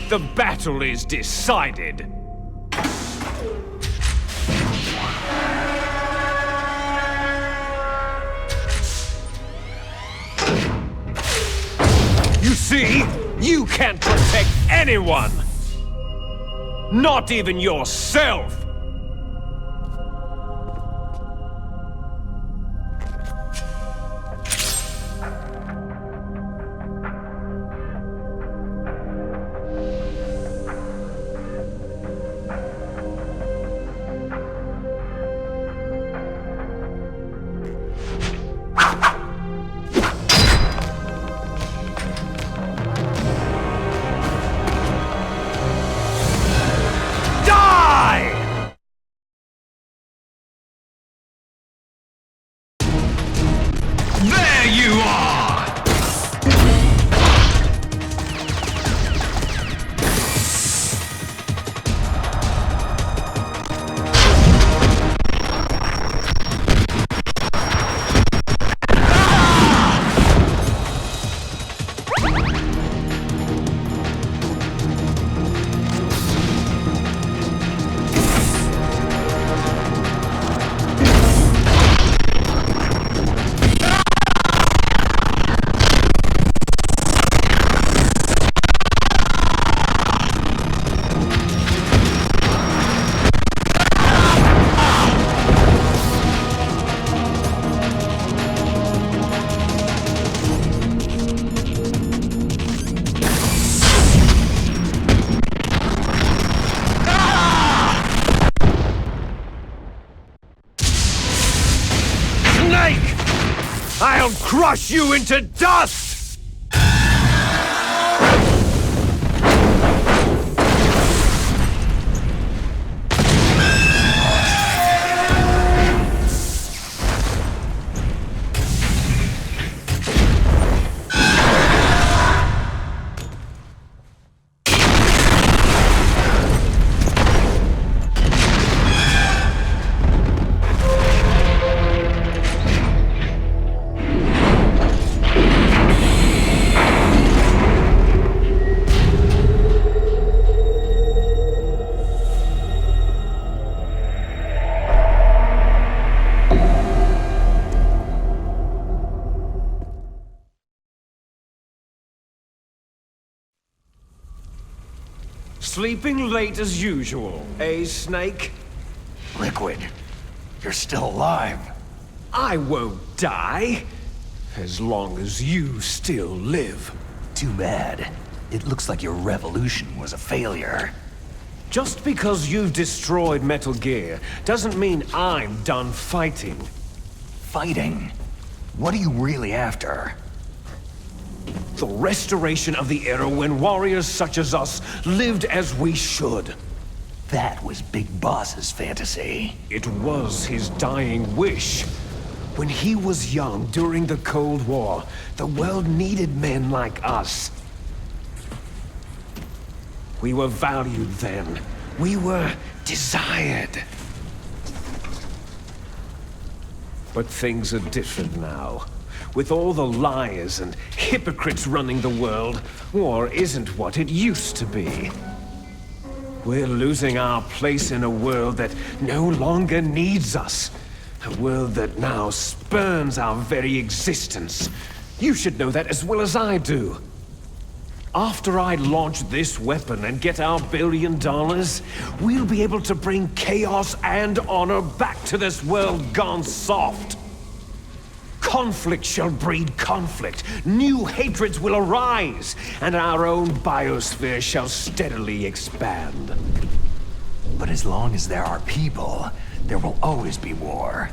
The battle is decided. You see, you can't protect anyone! Not even yourself! I'll crush you into dust! Sleeping late as usual, eh, Snake? Liquid, you're still alive. I won't die, as long as you still live. Too bad. It looks like your revolution was a failure. Just because you've destroyed Metal Gear doesn't mean I'm done fighting. Fighting? What are you really after? The restoration of the era when warriors such as us lived as we should. That was Big Boss's fantasy. It was his dying wish. When he was young during the Cold War, the world needed men like us. We were valued then. We were desired. But things are different now. With all the liars and hypocrites running the world, war isn't what it used to be. We're losing our place in a world that no longer needs us. A world that now spurns our very existence. You should know that as well as I do. After I launch this weapon and get our $1 billion, we'll be able to bring chaos and honor back to this world gone soft. Conflict shall breed conflict, new hatreds will arise, and our own biosphere shall steadily expand. But as long as there are people, there will always be war.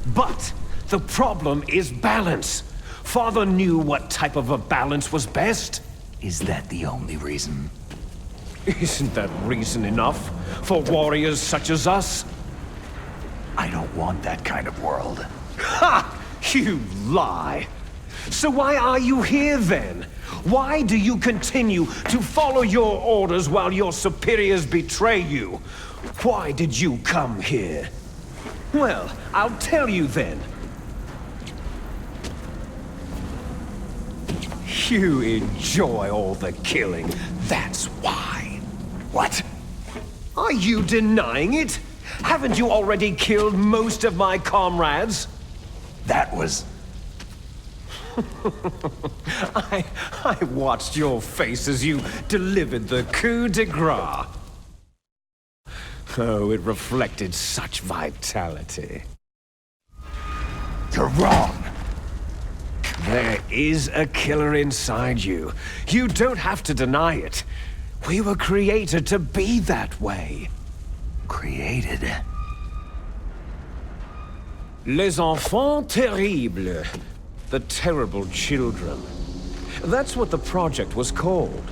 But the problem is balance. Father knew what type of a balance was best. Is that the only reason? Isn't that reason enough for warriors such as us? I don't want that kind of world. Ha! You lie! So why are you here then? Why do you continue to follow your orders while your superiors betray you? Why did you come here? Well, I'll tell you then. You enjoy all the killing, that's why. What? Are you denying it? Haven't you already killed most of my comrades? That was... I watched your face as you delivered the coup de grace. Oh, it reflected such vitality. You're wrong. There is a killer inside you. You don't have to deny it. We were created to be that way. Created? Les enfants terribles. The terrible children. That's what the project was called.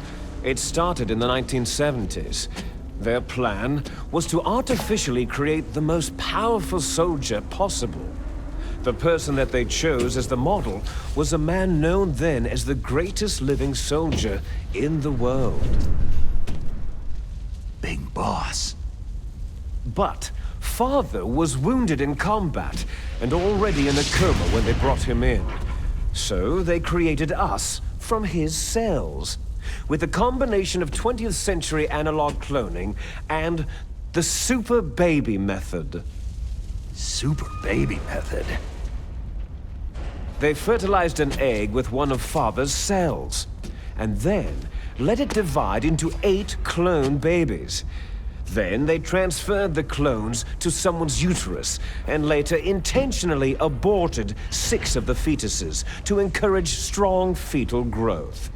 It started in the 1970s. Their plan was to artificially create the most powerful soldier possible. The person that they chose as the model was a man known then as the greatest living soldier in the world. Big boss. But Father was wounded in combat and already in a coma when they brought him in. So they created us from his cells, with a combination of 20th century analog cloning and the super baby method. Super baby method? They fertilized an egg with one of Father's cells, and then let it divide into 8 clone babies. Then they transferred the clones to someone's uterus, and later intentionally aborted 6 of the fetuses to encourage strong fetal growth.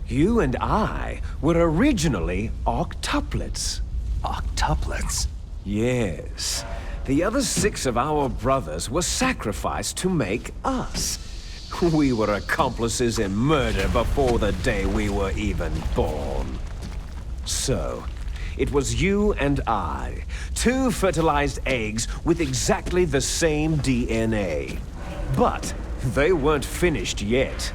You and I were originally octuplets. Octuplets? Yes. The other 6 of our brothers were sacrificed to make us. We were accomplices in murder before the day we were even born. So, it was you and I, 2 fertilized eggs with exactly the same DNA. But they weren't finished yet.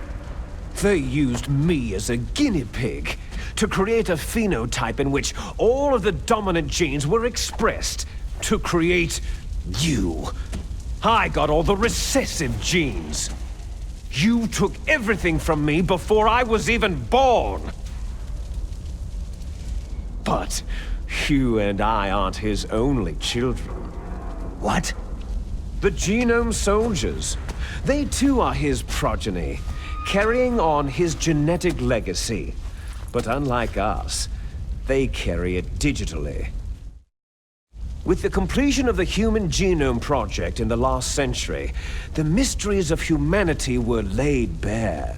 They used me as a guinea pig to create a phenotype in which all of the dominant genes were expressed to create you. I got all the recessive genes. You took everything from me before I was even born. But you and I aren't his only children. What? The Genome Soldiers. They too are his progeny, carrying on his genetic legacy. But unlike us, they carry it digitally. With the completion of the Human Genome Project in the last century, the mysteries of humanity were laid bare.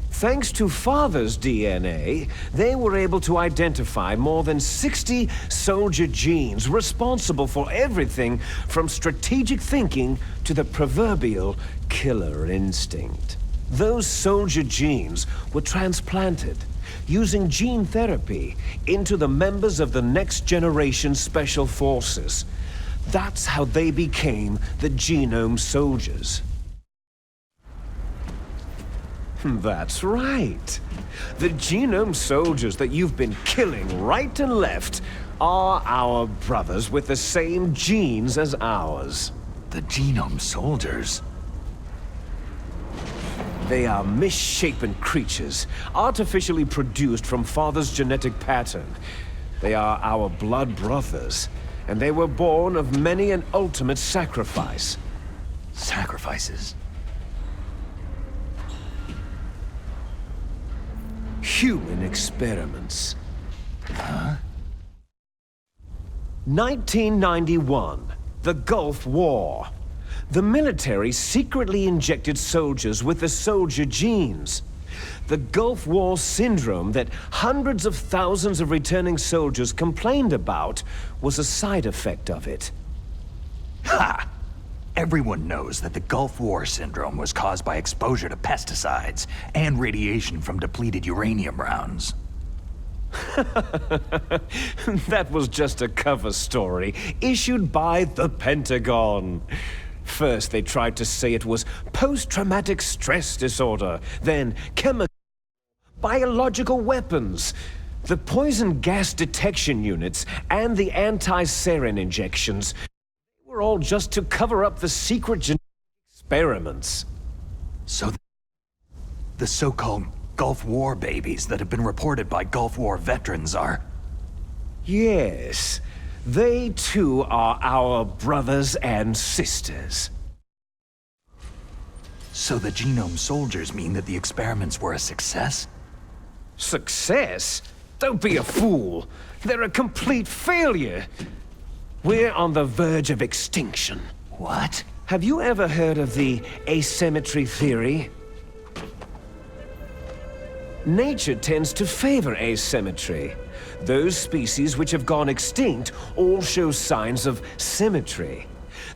Thanks to Father's DNA, they were able to identify more than 60 soldier genes responsible for everything from strategic thinking to the proverbial killer instinct. Those soldier genes were transplanted, using gene therapy, into the members of the next generation special forces. That's how they became the Genome Soldiers. That's right. The Genome Soldiers that you've been killing right and left are our brothers with the same genes as ours. The Genome Soldiers? They are misshapen creatures, artificially produced from Father's genetic pattern. They are our blood brothers, and they were born of many an ultimate sacrifice. Sacrifices? Human experiments. Huh? 1991, the Gulf War. The military secretly injected soldiers with the soldier genes. The Gulf War syndrome that hundreds of thousands of returning soldiers complained about was a side effect of it. Ha! Everyone knows that the Gulf War syndrome was caused by exposure to pesticides and radiation from depleted uranium rounds. That was just a cover story issued by the Pentagon. First, they tried to say it was post-traumatic stress disorder, then chemical, biological weapons. The poison gas detection units and the anti-sarin injections were all just to cover up the secret genetic experiments. So The so-called Gulf War babies that have been reported by Gulf War veterans are... Yes, they too are our brothers and sisters. So the genome soldiers mean that the experiments were a success? Success? Don't be a fool. They're a complete failure. We're on the verge of extinction. What? Have you ever heard of the asymmetry theory? Nature tends to favor asymmetry. Those species which have gone extinct all show signs of symmetry.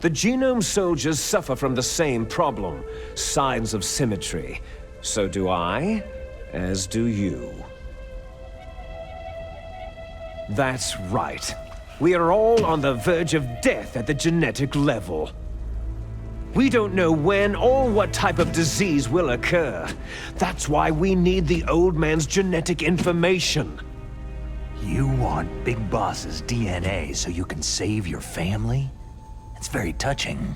The genome soldiers suffer from the same problem, signs of symmetry. So do I, as do you. That's right. We are all on the verge of death at the genetic level. We don't know when or what type of disease will occur. That's why we need the old man's genetic information. You want Big Boss's DNA so you can save your family? It's very touching.